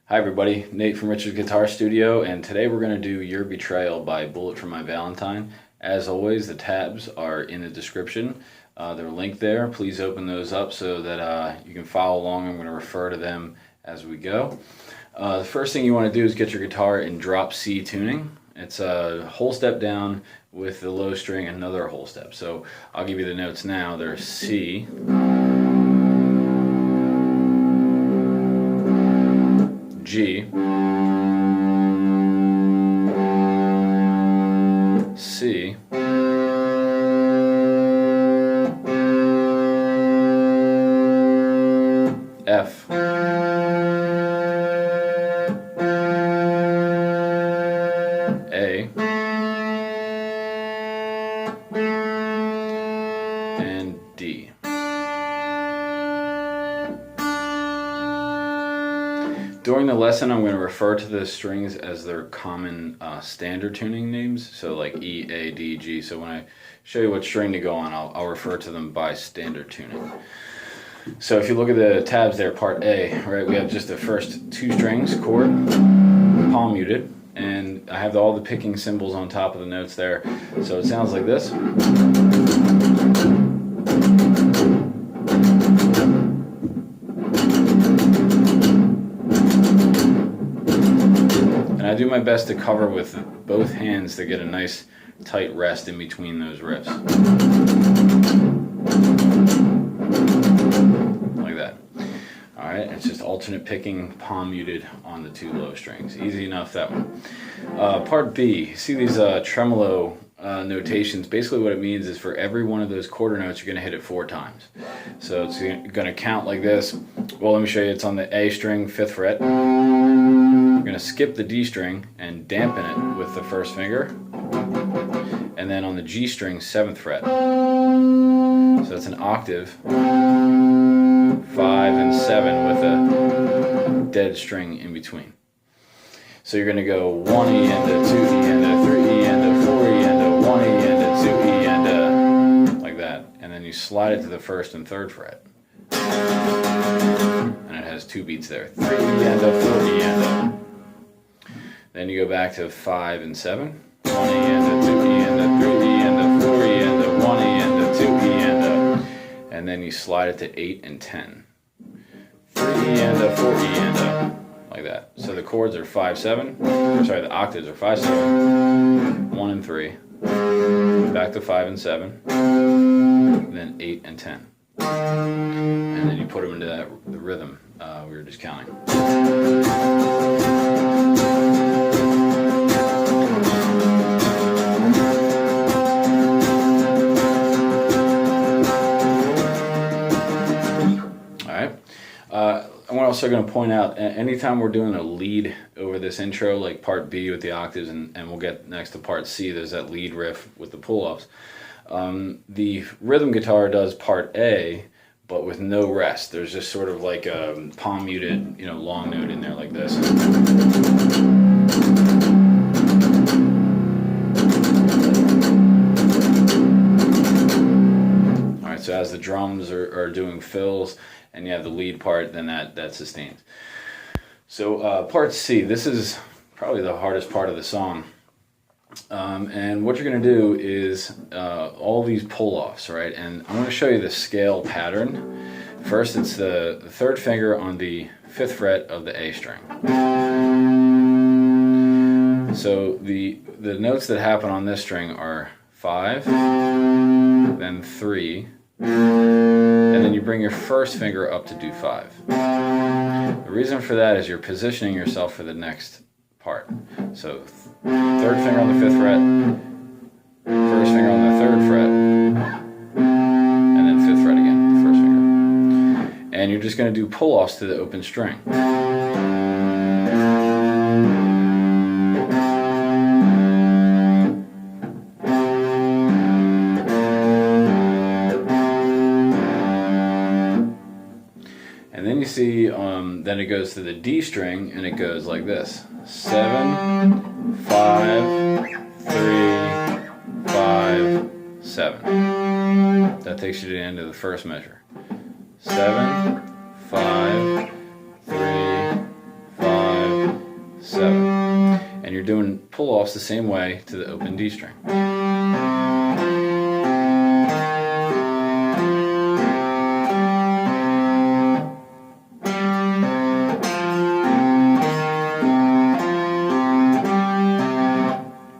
Hi everybody, Nate from Richard's Guitar Studio, and today we're going to do Your Betrayal by Bullet For My Valentine. As always, the tabs are in the description. They're linked there. Please open those up so that you can follow along. I'm going to refer to them as we go. The first thing you want to do is get your guitar in drop C tuning. It's a whole step down with the low string and another whole step. So I'll give you the notes now. There's C, G, C, F, A, and D. During the lesson, I'm going to refer to the strings as their common standard tuning names, so like E, A, D, G. So when I show you what string to go on, I'll refer to them by standard tuning. So if you look at the tabs there, part A, right, we have just the first two strings, chord, palm muted, and I have all the picking symbols on top of the notes there. So it sounds like this. And I do my best to cover with both hands to get a nice tight rest in between those riffs. Like that. Alright, it's just alternate picking, palm muted on the two low strings. Easy enough, that one. Part B, see these tremolo notations. Basically what it means is for every one of those quarter notes, you're going to hit it 4 times. So it's going to count like this. Well, let me show you. It's on the A string, 5th fret. You're going to skip the D string and dampen it with the first finger. And then on the G string, 7th fret. So that's an octave, 5 and 7 with a dead string in between. So you're going to go 1E into 2E into 3E into 4E into 1E into 2E into, like that. And then you slide it to the 1st and 3rd fret. And it has 2 beats there. 3E into 4E into. Then you go back to 5 and 7. 1E into 2E into 3E into 4E into 1E into 2E into. And then you slide it to 8 and 10. 3E into 4E into. Like that. So the chords are 5-7. Sorry, the octaves are 5-7, 1 and 3. Back to 5 and 7. Then 8 and 10. And then you put them into the rhythm we were just counting. I'm also going to point out, anytime we're doing a lead over this intro, like part B with the octaves, and we'll get next to part C, there's that lead riff with the pull-offs. The rhythm guitar does part A, but with no rest. There's just sort of like a palm muted, long note in there like this. All right, so as the drums are doing fills, and you have the lead part, then that sustains. So part C, this is probably the hardest part of the song. And what you're going to do is all these pull-offs, right? And I'm going to show you the scale pattern. First, it's the 3rd finger on the 5th fret of the A string. So the notes that happen on this string are 5, then 3, and then you bring your first finger up to do 5. The reason for that is you're positioning yourself for the next part. So 3rd finger on the 5th fret, 1st finger on the 3rd fret, and then 5th fret again, the 1st finger. And you're just going to do pull-offs to the open string. And then you see, then it goes to the D string, and it goes like this. 7, 5, 3, 5, 7. That takes you to the end of the first measure. 7, 5, 3, 5, you're doing pull-offs the same way to the open D string.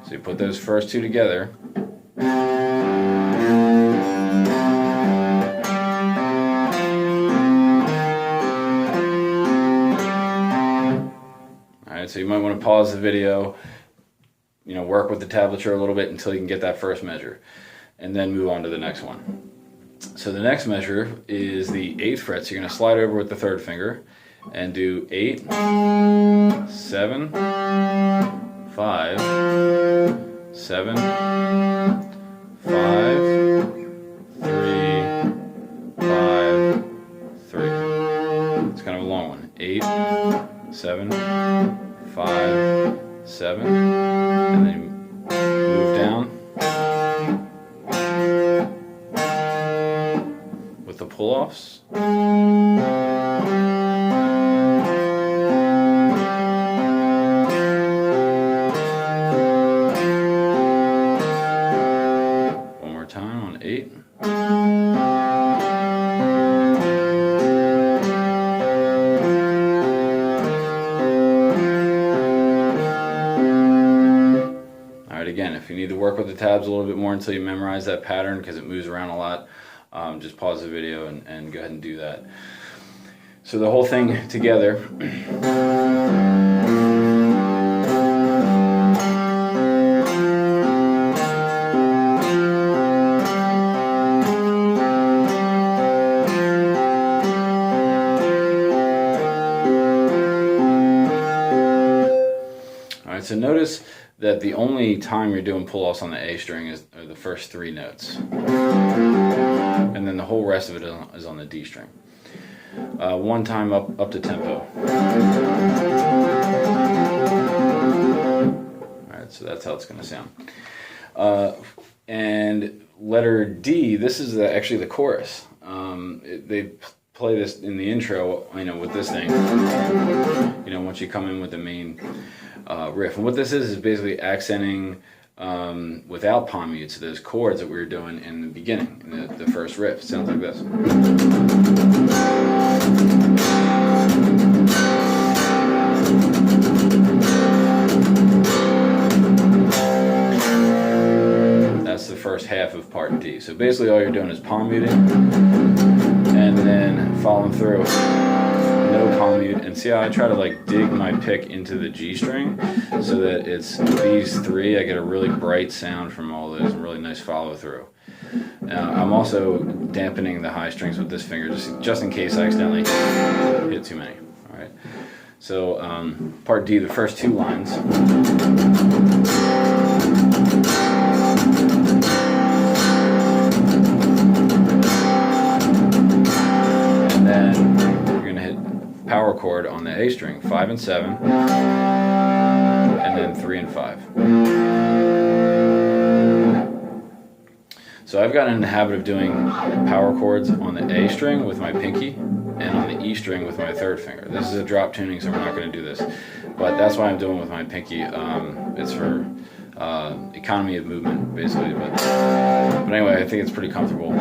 So you put those first two together. So you might want to pause the video, work with the tablature a little bit until you can get that first measure, and then move on to the next one. So the next measure is the 8th fret. So you're going to slide over with the 3rd finger and do 8, 7, 5, 7, 5, 3, 5, 3. It's kind of a long one. 8, 7, 5, 7, and then you move down with the pull-offs. One more time on 8. Again, if you need to work with the tabs a little bit more until you memorize that pattern because it moves around a lot, just pause the video and go ahead and do that. So the whole thing together. All right, so notice that the only time you're doing pull-offs on the A string are the first 3 notes. And then the whole rest of it is on the D string. One time up to tempo. Alright, so that's how it's going to sound. And letter D, this is actually the chorus. They play this in the intro, with this thing. Once you come in with the main riff. And what this is basically accenting without palm mutes those chords that we were doing in the beginning, in the first riff. It sounds like this. That's the first half of part D. So basically all you're doing is palm muting and then following through. No palm mute, and see how I try to dig my pick into the G string so that it's these 3. I get a really bright sound from all those, and really nice follow through. Now I'm also dampening the high strings with this finger just in case I accidentally hit too many. All right. So part D, the first 2 lines. And then power chord on the A string, 5 and 7, and then 3 and 5. So I've gotten in the habit of doing power chords on the A string with my pinky and on the E string with my 3rd finger. This is a drop tuning, so we're not going to do this, but that's why I'm doing with my pinky. It's for economy of movement, basically. But anyway, I think it's pretty comfortable.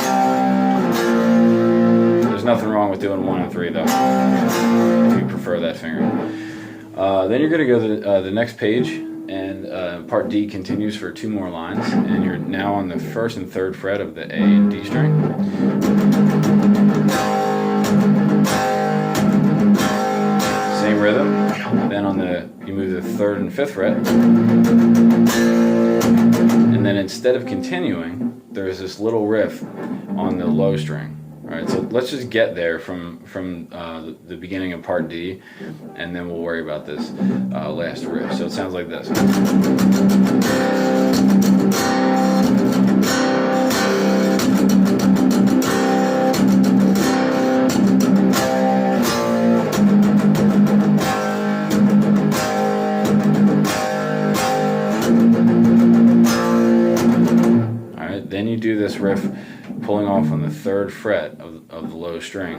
There's nothing wrong with doing 1 and 3 though, if you prefer that finger. Then you're going to go to the next page, and part D continues for 2 more lines, and you're now on the 1st and 3rd fret of the A and D string. Same rhythm. Then you move the 3rd and 5th fret, and then instead of continuing, there's this little riff on the low string. All right, so let's just get there from the beginning of part D, and then we'll worry about this last riff. So it sounds like this. All right, then you do this riff pulling off on the 3rd fret of the low string.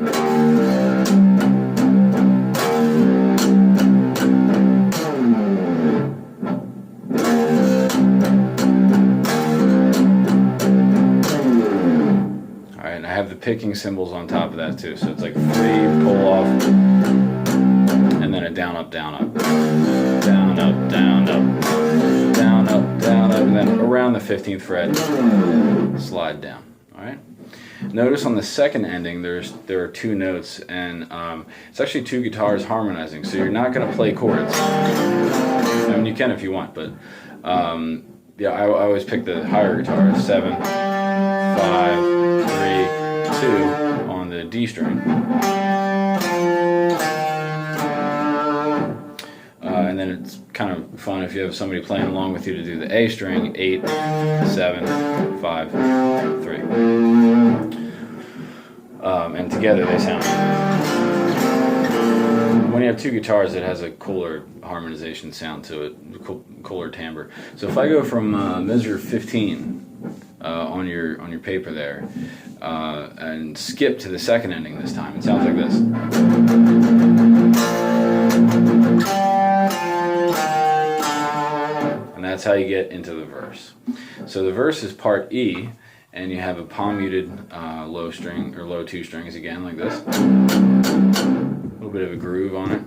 picking cymbals on top of that too. So it's like 3 pull off, and then a down up, down up, down up, down up, down up, down up, and then around the 15th fret, slide down. All right. Notice on the second ending there are 2 notes, and it's actually 2 guitars harmonizing. So you're not going to play chords. I mean, you can if you want, but yeah, I always pick the higher guitar, 7, 5, 3, 2 on the D string. And then it's kind of fun if you have somebody playing along with you to do the A string, 8, 7, 5, 3. And together they sound. When you have 2 guitars, it has a cooler harmonization sound to it, cooler timbre. So if I go from measure 15 on your paper there, and skip to the second ending this time, it sounds like this. And that's how you get into the verse. So the verse is part E, and you have a palm muted low string, or low 2 strings again, like this. A little bit of a groove on it.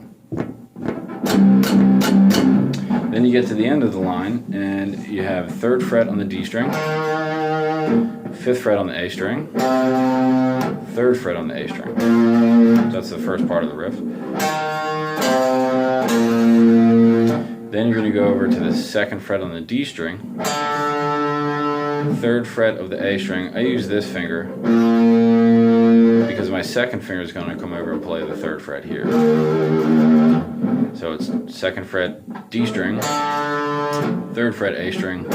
Then you get to the end of the line, and you have 3rd fret on the D string, 5th fret on the A string, 3rd fret on the A string. That's the first part of the riff. Then you're going to go over to the 2nd fret on the D string, 3rd fret of the A string. I use this finger because my 2nd finger is going to come over and play the 3rd fret here. So it's 2nd fret D string, 3rd fret A string,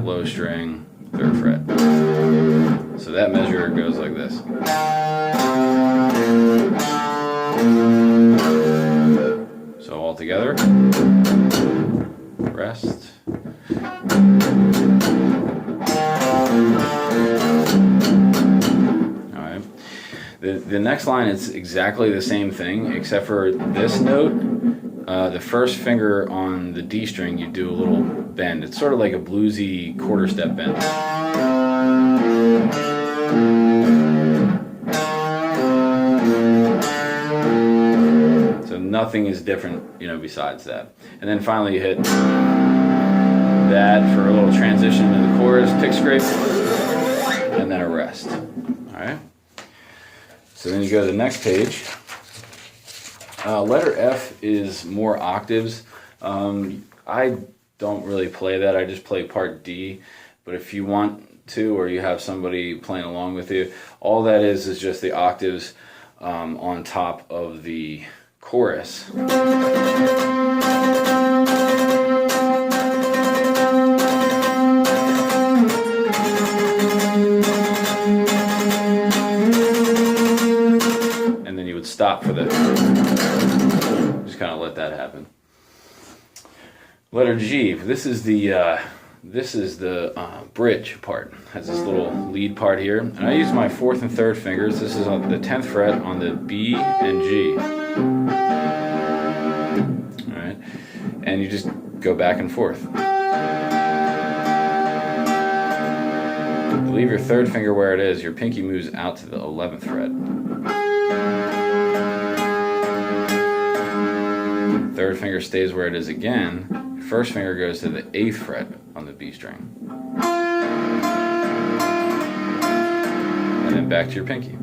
low string, 3rd fret. So that measure goes like this. So all together, rest. Alright. The next line is exactly the same thing, except for this note, the first finger on the D string, you do a little bend. It's sort of like a bluesy quarter step bend. So nothing is different, besides that. And then finally you hit that for a little transition to the chorus, pick scrape, and then a rest. Alright? So then you go to the next page. Letter F is more octaves. I don't really play that, I just play part D. But if you want to, or you have somebody playing along with you, all that is just the octaves on top of the chorus. And then you would stop for the, just kind of let that happen. Letter G, this is the bridge part. It has this little lead part here, and I use my 4th and 3rd fingers. This is on the 10th fret on the B and G. All right, and you just go back and forth. Leave your 3rd finger where it is. Your pinky moves out to the 11th fret. 3rd finger stays where it is again. 1st finger goes to the 8th fret on the B string. And then back to your pinky.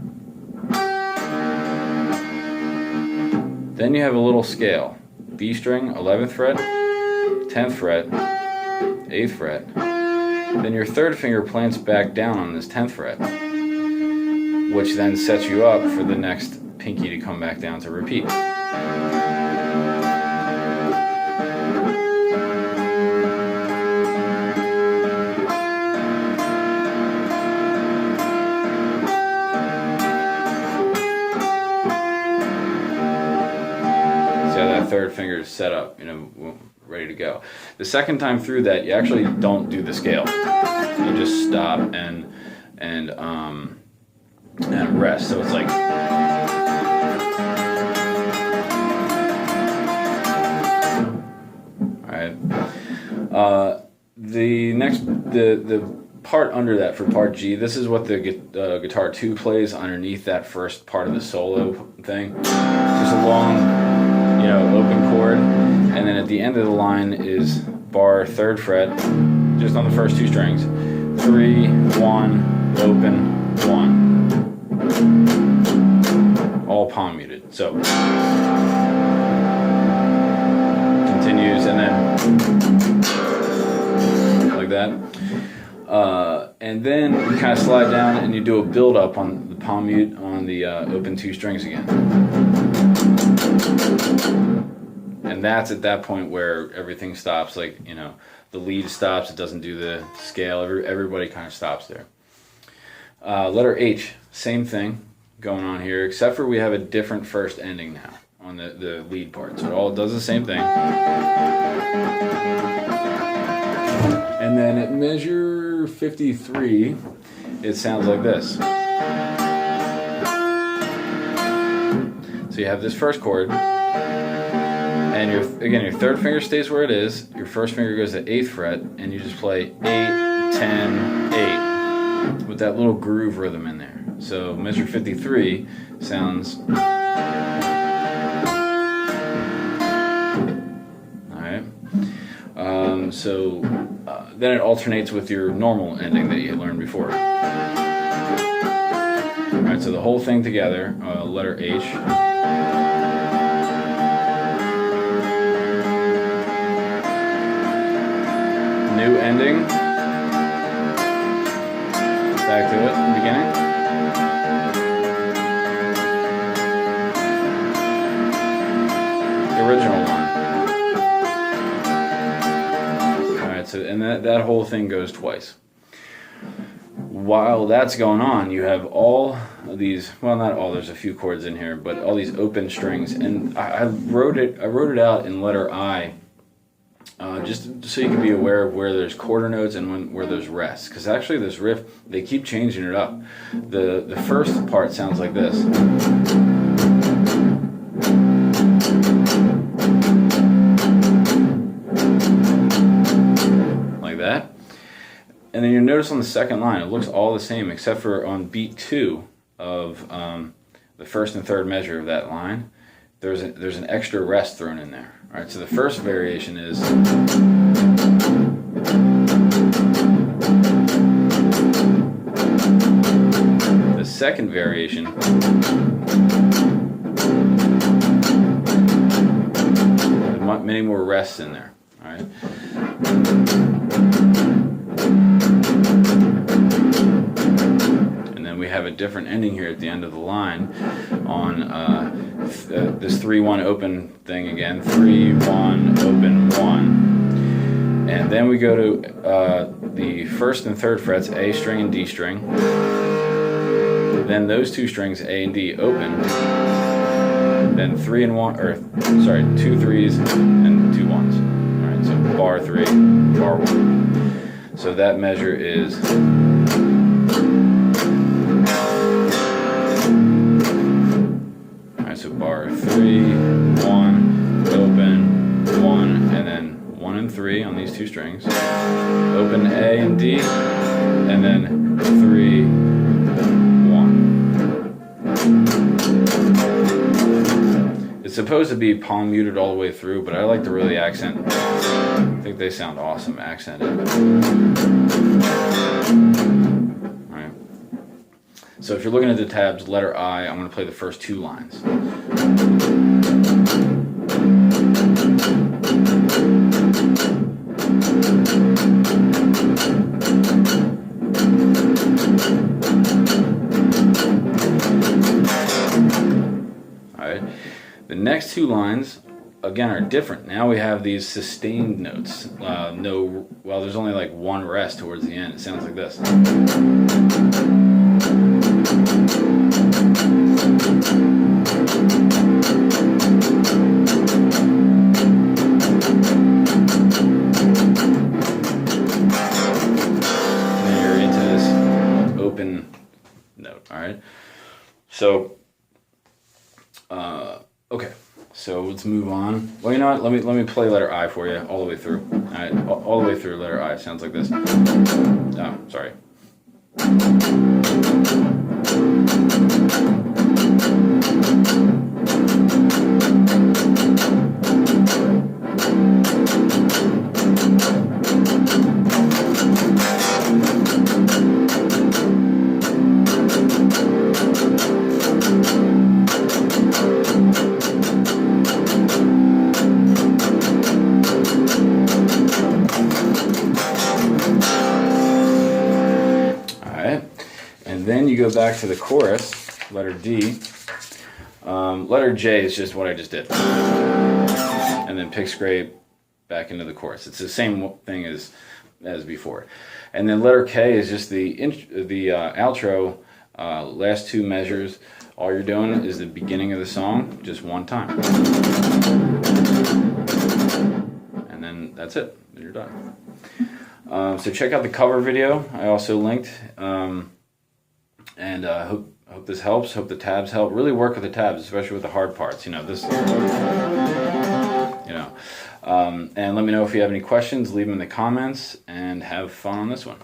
Then you have a little scale. B string, 11th fret, 10th fret, 8th fret. Then your 3rd finger plants back down on this 10th fret, which then sets you up for the next pinky to come back down to repeat. That 3rd finger is set up, ready to go. The second time through that, you actually don't do the scale. You just stop and rest. So it's like, all right. The part under that for part G. This is what the guitar 2 plays underneath that first part of the solo thing. Just a long, you know, open chord, and then at the end of the line is bar 3rd fret, just on the first 2 strings. 3, 1, open, 1. All palm muted. So continues, and then like that. And then you kind of slide down and you do a build up on the palm mute on the open 2 strings again. And that's at that point where everything stops, like, you know, the lead stops, it doesn't do the scale, everybody kind of stops there. Letter H, same thing going on here, except for we have a different first ending now on the lead part. So it all does the same thing. And then at measure 53, it sounds like this. So you have this first chord, and your 3rd finger stays where it is, your 1st finger goes to 8th fret, and you just play 8, 10, 8, with that little groove rhythm in there. So measure 53 sounds... then it alternates with your normal ending that you learned before. Alright, so the whole thing together, letter H. New ending. Back to it, beginning. The original one. So, and that whole thing goes twice. While that's going on, you have all of these, well, not all, there's a few chords in here, but all these open strings. And I wrote it out in letter I, just so you can be aware of where there's quarter notes and where there's rests. Because actually this riff, they keep changing it up. The first part sounds like this. That, and then you notice on the second line it looks all the same except for on beat 2 of the 1st and 3rd measure of that line, there's an extra rest thrown in there. All right, so the first variation is the second variation there's many more rests in there. All right. And then we have a different ending here at the end of the line on this 3-1 open thing again. 3-1 open 1, and then we go to the 1st and 3rd frets, A string and D string. Then those 2 strings, A and D, open. Then 3 and 1, or sorry, 2 3s and 2 1s. All right, so bar 3, bar 1. So that measure is all right. So bar 3, 1, open 1, and then 1 and 3 on these 2 strings. Open A and D, and then 3, 1. It's supposed to be palm muted all the way through, but I like to really accent. I think they sound awesome accented. Alright. So if you're looking at the tabs, letter I, I'm going to play the first 2 lines. Alright. The next 2 lines, again, are different. Now we have these sustained notes. Well, there's only like 1 rest towards the end. It sounds like this. And then you're into this open note, all right? So, okay. So so let's move on. Well, you know what? Let me play letter I for you all the way through. All right, all the way through letter I. It sounds like this. Oh, sorry. And then you go back to the chorus, letter D. Letter J is just what I just did. And then pick scrape back into the chorus. It's the same thing as before. And then letter K is just the outro, last two measures. All you're doing is the beginning of the song, just one time. And then that's it. You're done. So check out the cover video. I also linked. And hope this helps. Hope the tabs help. Really work with the tabs, especially with the hard parts. You know this. You know, and let me know if you have any questions. Leave them in the comments, and have fun on this one.